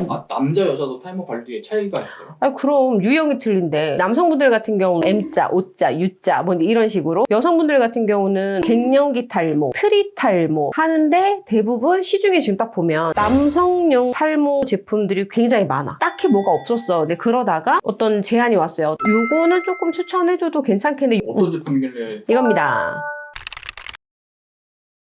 아, 남자 여자도 탈모 관리에 차이가 있어요? 아니 그럼 유형이 틀린데 남성분들 같은 경우는 M자, O자, U자 뭐 이런 식으로 여성분들 같은 경우는 갱년기 탈모, 트리 탈모 하는데 대부분 시중에 지금 딱 보면 남성용 탈모 제품들이 굉장히 많아. 딱히 뭐가 없었어. 근데 그러다가 어떤 제안이 왔어요. 요거는 조금 추천해줘도 괜찮겠는데 어떤 제품이길래? 이겁니다.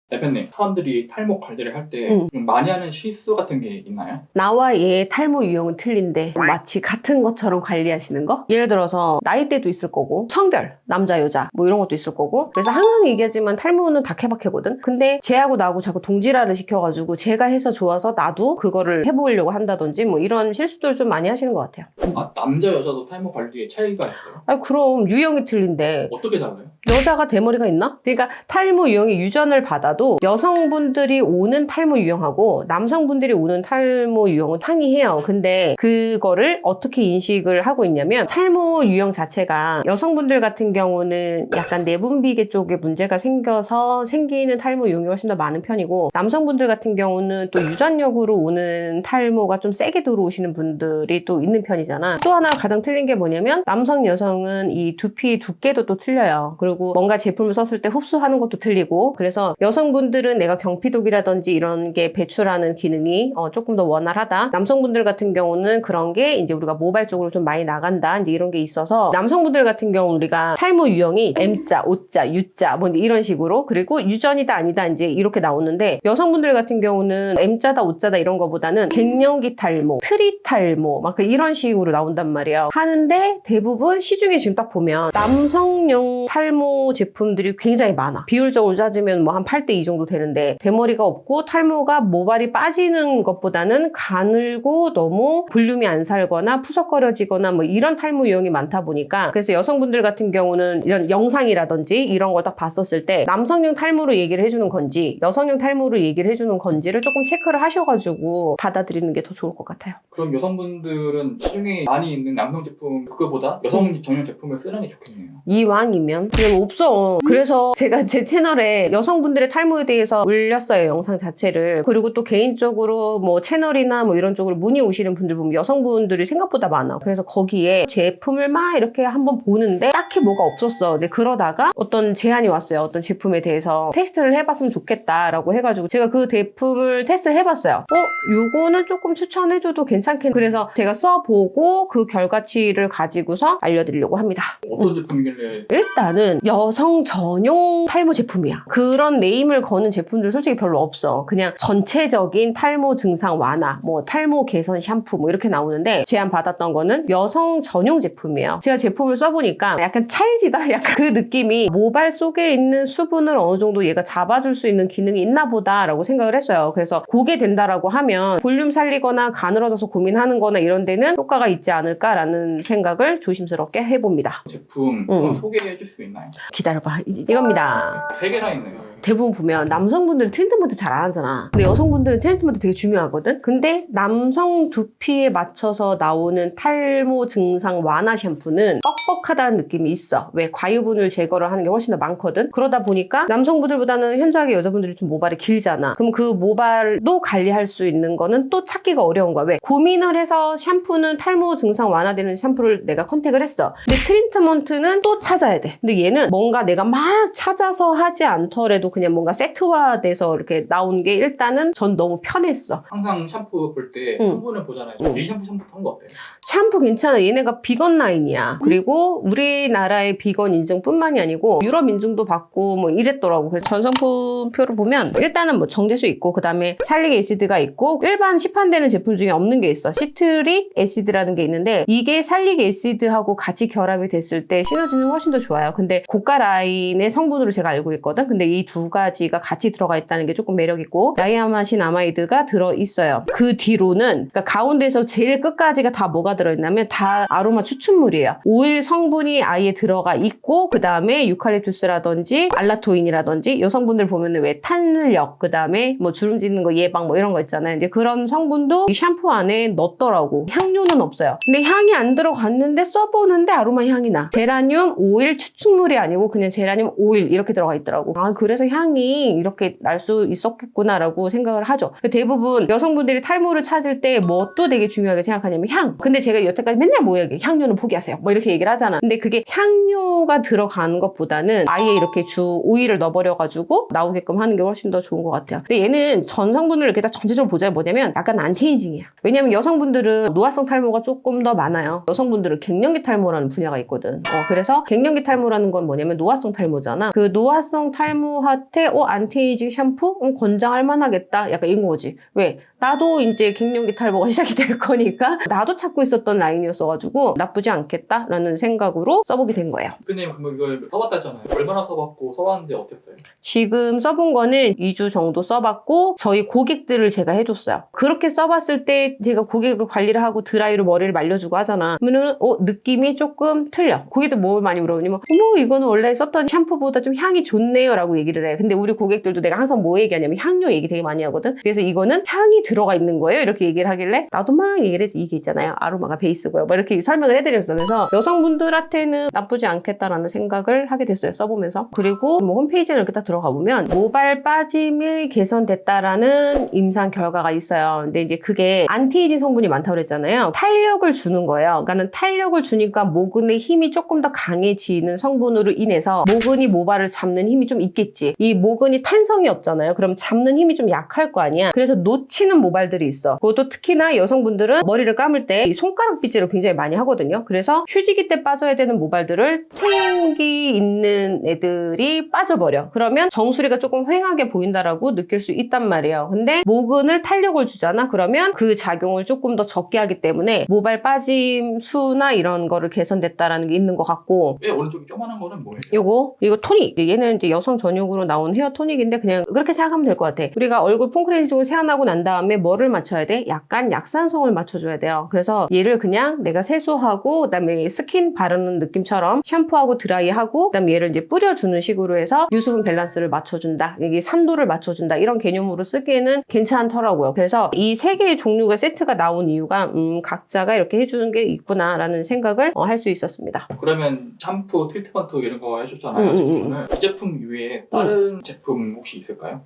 대표님, 사람들이 탈모 관리를 할 때 응. 좀 많이 하는 실수 같은 게 있나요? 나와 얘의 탈모 유형은 틀린데 마치 같은 것처럼 관리하시는 거? 예를 들어서 나이대도 있을 거고 성별, 남자, 여자 뭐 이런 것도 있을 거고 그래서 항상 얘기하지만 탈모는 다케바케거든? 근데 쟤하고 나하고 자꾸 동질화를 시켜가지고 제가 해서 좋아서 나도 그거를 해보려고 한다든지 뭐 이런 실수들을 좀 많이 하시는 것 같아요. 아, 남자 여자도 탈모 관리에 차이가 있어요? 아니 그럼 유형이 틀린데 어떻게 달라요? 여자가 대머리가 있나? 그러니까 탈모 유형이 유전을 받아도 여성분들이 오는 탈모 유형하고 남성분들이 오는 탈모 유형은 상이해요. 근데 그거를 어떻게 인식을 하고 있냐면 탈모 유형 자체가 여성분들 같은 경우는 약간 내분비계 쪽에 문제가 생겨서 생기는 탈모 유형이 훨씬 더 많은 편이고 남성분들 같은 경우는 또 유전력으로 오는 탈모가 좀 세게 들어오시는 분들이 또 있는 편이잖아. 또 하나 가장 틀린 게 뭐냐면 남성, 여성은 이 두피 두께도 또 틀려요. 그리고 뭔가 제품을 썼을 때 흡수하는 것도 틀리고 그래서 여성분들은 내가 경피독이라든지 이런 게 배출하는 기능이 조금 더 원활하다. 남성분들 같은 경우는 그런 게 이제 우리가 모발 쪽으로 좀 많이 나간다. 이제 이런 게 있어서 남성분들 같은 경우 우리가 탈모 유형이 M자, O자, U자 뭐 이런 식으로 그리고 유전이다 아니다 이제 이렇게 나오는데 여성분들 같은 경우는 M자다, O자다 이런 거보다는 갱년기 탈모, 트리 탈모 막 이런 식으로 나온단 말이에요. 하는데 대부분 시중에 지금 딱 보면 남성용 탈모 제품들이 굉장히 많아. 비율적으로 따지면 뭐 한 8대 2 정도 되는데 대머리가 없고 탈모가 모발이 빠지는 것보다는 가늘고 너무 볼륨이 안 살거나 푸석거려지거나 뭐 이런 탈모 유형이 많다 보니까 그래서 여성분들 같은 경우는 이런 영상이라든지 이런 걸 딱 봤었을 때 남성용 탈모로 얘기를 해주는 건지 여성용 탈모로 얘기를 해주는 건지를 조금 체크를 하셔가지고 받아들이는 게 더 좋을 것 같아요. 그럼 여성분들은 시중에 많이 있는 남성 제품 그거보다 여성 전용 제품을 쓰는 게 좋겠네요. 이왕이면 그냥 없어. 그래서 제가 제 채널에 여성분들의 탈모에 대해서 올렸어요. 영상 자체를. 그리고 또 개인적으로 뭐 채널이나 뭐 이런 쪽으로 문의 오시는 분들 보면 여성분들이 생각보다 많아. 그래서 거기에 제품을 막 이렇게 한번 보는데 딱히 뭐가 없었어. 근데 그러다가 어떤 제안이 왔어요. 어떤 제품에 대해서 테스트를 해봤으면 좋겠다라고 해가지고 제가 그 제품을 테스트를 해봤어요. 요거는 조금 추천해줘도 괜찮겠네. 그래서 제가 써보고 그 결과치를 가지고서 알려드리려고 합니다. 어떤 제품이길래? 일단은 여성 전용 탈모 제품이야. 그런 네임을 거는 제품들 솔직히 별로 없어. 그냥 전체적인 탈모 증상 완화, 뭐 탈모 개선 샴푸 뭐 이렇게 나오는데 제안 받았던 거는 여성 전용 제품이에요. 제가 제품을 써보니까 약간 찰지다? 약간 그 느낌이 모발 속에 있는 수분을 어느 정도 얘가 잡아줄 수 있는 기능이 있나 보다라고 생각을 했어요. 그래서 그게 된다라고 하면 볼륨 살리거나 가늘어져서 고민하는 거나 이런 데는 효과가 있지 않을까라는 생각을 조심스럽게 해봅니다. 제품 소개해 줄 수 있나요? 기다려봐. 이겁니다. 3개나 있네요. 대부분 보면 남성분들은 트리트먼트 잘 안 하잖아. 근데 여성분들은 트리트먼트 되게 중요하거든? 근데 남성 두피에 맞춰서 나오는 탈모 증상 완화 샴푸는 뻑뻑하다는 느낌이 있어. 왜? 과유분을 제거를 하는 게 훨씬 더 많거든? 그러다 보니까 남성분들보다는 현저하게 여자분들이 좀 모발이 길잖아. 그럼 그 모발도 관리할 수 있는 거는 또 찾기가 어려운 거야. 왜? 고민을 해서 샴푸는 탈모 증상 완화되는 샴푸를 내가 컨택을 했어. 근데 트리트먼트는 또 찾아야 돼. 근데 얘는 뭔가 내가 막 찾아서 하지 않더라도 그냥 뭔가 세트화돼서 이렇게 나온 게 일단은 전 너무 편했어. 항상 샴푸 볼 때 성분을 보잖아요. 이 샴푸 한 거 어때요? 샴푸 괜찮아. 얘네가 비건 라인이야. 그리고 우리나라의 비건 인증뿐만이 아니고 유럽 인증도 받고 뭐 이랬더라고. 그래서 전성분표를 보면 일단은 뭐 정제수 있고 그 다음에 살릭 애시드가 있고 일반 시판되는 제품 중에 없는 게 있어. 시트릭 애시드라는 게 있는데 이게 살릭 애시드하고 같이 결합이 됐을 때 시너지는 훨씬 더 좋아요. 근데 고가 라인의 성분으로 제가 알고 있거든. 근데 이 두 가지가 같이 들어가 있다는 게 조금 매력 있고 나이아마신 아마이드가 들어있어요. 그 뒤로는 그러니까 가운데서 제일 끝까지가 다 뭐가 들어 들어있냐면 다 아로마 추출물이에요. 오일 성분이 아예 들어가 있고 그 다음에 유칼립투스라든지 알라토인이라든지 여성분들 보면은 왜 탄력 그 다음에 뭐 주름 짓는 거 예방 뭐 이런 거 있잖아요. 이제 그런 성분도 이 샴푸 안에 넣었더라고. 향료는 없어요. 근데 향이 안 들어갔는데 써보는데 아로마 향이 나. 제라늄 오일 추출물이 아니고 그냥 제라늄 오일 이렇게 들어가 있더라고. 아 그래서 향이 이렇게 날 수 있었겠구나라고 생각을 하죠. 대부분 여성분들이 탈모를 찾을 때 뭣도 되게 중요하게 생각하냐면 향. 근데 제가 여태까지 맨날 뭐 얘기해. 향료는 포기하세요. 뭐 이렇게 얘기를 하잖아. 근데 그게 향료가 들어가는 것보다는 아예 이렇게 주 오일을 넣어버려가지고 나오게끔 하는 게 훨씬 더 좋은 것 같아요. 근데 얘는 전 성분을 이렇게 다 전체적으로 보자면 뭐냐면 약간 안티에이징이야. 왜냐면 여성분들은 노화성 탈모가 조금 더 많아요. 여성분들은 갱년기 탈모라는 분야가 있거든. 그래서 갱년기 탈모라는 건 뭐냐면 노화성 탈모잖아. 그 노화성 탈모한테 안티에이징 샴푸? 권장할 만하겠다. 약간 이런 거지. 왜? 나도 이제 갱년기 탈모가 시작이 될 거니까 나도 찾고 있었던 라인이었어가지고 나쁘지 않겠다라는 생각으로 써보게 된 거예요. 대표님 그럼 이걸 써봤다잖아요. 얼마나 써봤고 써봤는데 어땠어요? 지금 써본 거는 2주 정도 써봤고 저희 고객들을 제가 해줬어요. 그렇게 써봤을 때 제가 고객을 관리를 하고 드라이로 머리를 말려주고 하잖아. 그러면 느낌이 조금 틀려. 고객들 뭘 많이 물어보냐면 어머 이거는 원래 썼던 샴푸보다 좀 향이 좋네요 라고 얘기를 해. 근데 우리 고객들도 내가 항상 뭐 얘기하냐면 향료 얘기 되게 많이 하거든. 그래서 이거는 향이 들어가 있는 거예요 이렇게 얘기를 하길래 나도 막 얘기를 했지. 이게 있잖아요 아로마가 베이스고요 뭐 이렇게 설명을 해드렸어. 그래서 여성분들한테는 나쁘지 않겠다라는 생각을 하게 됐어요 써보면서. 그리고 뭐 홈페이지에 이렇게 딱 들어가 보면 모발 빠짐이 개선됐다라는 임상 결과가 있어요. 근데 이제 그게 안티에이징 성분이 많다고 그랬잖아요. 탄력을 주는 거예요. 그러니까는 탄력을 주니까 모근의 힘이 조금 더 강해지는 성분으로 인해서 모근이 모발을 잡는 힘이 좀 있겠지. 이 모근이 탄성이 없잖아요. 그럼 잡는 힘이 좀 약할 거 아니야. 그래서 놓치는 모발들이 있어. 그것도 특히나 여성분들은 머리를 감을 때 이 손가락 빗질을 굉장히 많이 하거든요. 그래서 휴지기 때 빠져야 되는 모발들을 탱기 있는 애들이 빠져버려. 그러면 정수리가 조금 휑하게 보인다라고 느낄 수 있단 말이에요. 근데 모근을 탄력을 주잖아. 그러면 그 작용을 조금 더 적게 하기 때문에 모발 빠짐 수나 이런 거를 개선됐다라는 게 있는 것 같고. 왜 오른쪽이 조그만한 거는 뭐예요? 이거 토닉. 얘는 이제 여성 전용으로 나온 헤어 토닉인데 그냥 그렇게 생각하면 될 것 같아. 우리가 얼굴 퐁크레이징을 세안하고 난 다음에 뭐를 맞춰야 돼? 약간 약산성을 맞춰줘야 돼요. 그래서 얘를 그냥 내가 세수하고 그다음에 스킨 바르는 느낌처럼 샴푸하고 드라이하고 그다음에 얘를 이제 뿌려주는 식으로 해서 유수분 밸런스를 맞춰준다. 이게 산도를 맞춰준다. 이런 개념으로 쓰기에는 괜찮더라고요. 그래서 이 세 개의 종류가 세트가 나온 이유가 각자가 이렇게 해주는 게 있구나라는 생각을 할 수 있었습니다. 그러면 샴푸, 트리트먼트 이런 거 해줬잖아요. 제품을. 이 제품 이외에 다른 제품 혹시 있을까요?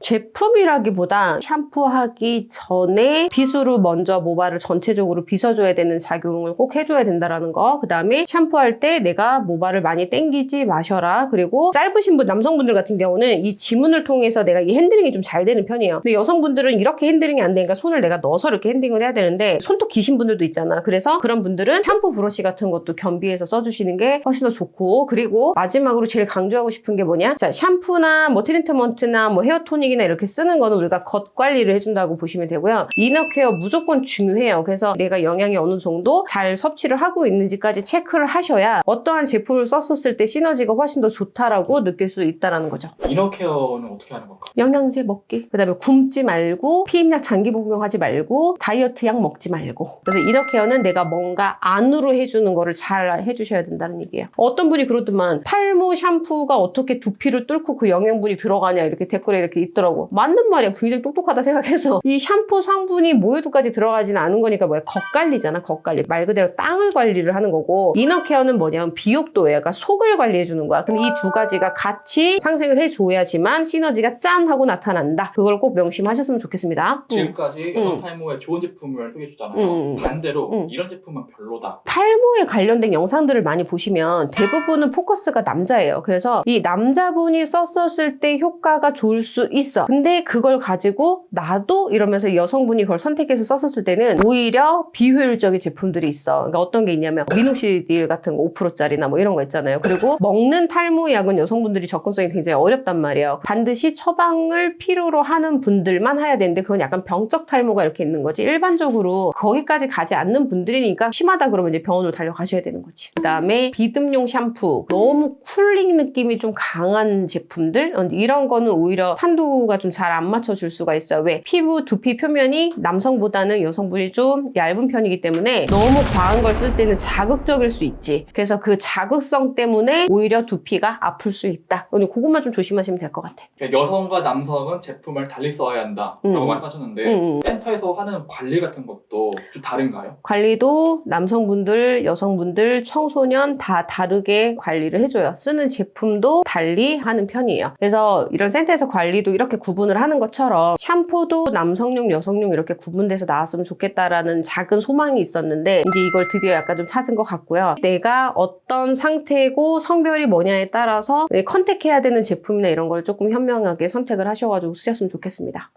제품이라기보다 샴푸하기 전에 빗으로 먼저 모발을 전체적으로 빗어줘야 되는 작용을 꼭 해줘야 된다라는 거. 그 다음에 샴푸할 때 내가 모발을 많이 당기지 마셔라. 그리고 짧으신 분, 남성분들 같은 경우는 이 지문을 통해서 내가 이 핸들링이 좀 잘 되는 편이에요. 근데 여성분들은 이렇게 핸들링이 안 되니까 손을 내가 넣어서 이렇게 핸들링을 해야 되는데 손톱 기신 분들도 있잖아. 그래서 그런 분들은 샴푸 브러쉬 같은 것도 겸비해서 써주시는 게 훨씬 더 좋고. 그리고 마지막으로 제일 강조하고 싶은 게 뭐냐? 자, 샴푸나 뭐 트리트먼트나 뭐 헤어 토닉이나 이렇게 쓰는 거는 우리가 겉 관리를 해준다고 보시면 되고요. 이너 케어 무조건 중요해요. 그래서 내가 영양이 어느 정도 잘 섭취를 하고 있는지까지 체크를 하셔야 어떠한 제품을 썼었을 때 시너지가 훨씬 더 좋다라고 느낄 수 있다는 거죠. 이너 케어는 어떻게 하는 건가? 영양제 먹기. 그 다음에 굶지 말고 피임약 장기 복용하지 말고 다이어트 약 먹지 말고. 그래서 이너 케어는 내가 뭔가 안으로 해주는 거를 잘 해주셔야 된다는 얘기예요. 어떤 분이 그러더만 탈모 샴푸가 어떻게 두피를 뚫고 그 영양분이 들어가냐 이렇게 댓글에 이렇게 있더라고. 맞는 말이야. 굉장히 똑똑하다 생각해서 이 샴푸 성분이 모유두까지 들어가지는 않은 거니까 뭐야? 겉관리잖아. 겉관리. 말 그대로 땅을 관리를 하는 거고 이너 케어는 뭐냐면 비옥도예요. 그러니까 속을 관리해주는 거야. 근데 이 두 가지가 같이 상생을 해줘야지만 시너지가 짠 하고 나타난다. 그걸 꼭 명심하셨으면 좋겠습니다. 지금까지 여성 탈모에 좋은 제품을 소개해주잖아요. 반대로 이런 제품은 별로다. 탈모에 관련된 영상들을 많이 보시면 대부분은 포커스가 남자예요. 그래서 이 남자분이 썼었을 때 효과가 좋을 수 있어. 근데 그걸 가지고 나도 이러면서 여성분이 그걸 선택해서 썼었을 때는 오히려 비효율적인 제품들이 있어. 그러니까 어떤 게 있냐면 미노시딜 같은 거 5%짜리나 뭐 이런 거 있잖아요. 그리고 먹는 탈모약은 여성분들이 접근성이 굉장히 어렵단 말이에요. 반드시 처방을 필요로 하는 분들만 해야 되는데 그건 약간 병적 탈모가 이렇게 있는 거지. 일반적으로 거기까지 가지 않는 분들이니까 심하다 그러면 이제 병원으로 달려가셔야 되는 거지. 그 다음에 비듬용 샴푸, 너무 쿨링 느낌이 좀 강한 제품들 이런 거는 오히려 산도가 좀 잘 안 맞춰줄 수가 있어요. 왜? 피부 두피 표면이 남성보다는 여성분이 좀 얇은 편이기 때문에 때문에 너무 과한 걸 쓸 때는 자극적일 수 있지. 그래서 그 자극성 때문에 오히려 두피가 아플 수 있다. 그것만 좀 조심하시면 될 것 같아. 그러니까 여성과 남성은 제품을 달리 써야 한다라고 말씀하셨는데 센터에서 하는 관리 같은 것도 좀 다른가요? 관리도 남성분들, 여성분들, 청소년 다 다르게 관리를 해줘요. 쓰는 제품도 달리 하는 편이에요. 그래서 이런 센터에서 관리도 이렇게 구분을 하는 것처럼 샴푸도 남성용, 여성용 이렇게 구분돼서 나왔으면 좋겠다라는 작은 소망이 있었는데 이제 이걸 드디어 약간 좀 찾은 것 같고요. 내가 어떤 상태고 성별이 뭐냐에 따라서 컨택해야 되는 제품이나 이런 걸 조금 현명하게 선택을 하셔가지고 쓰셨으면 좋겠습니다.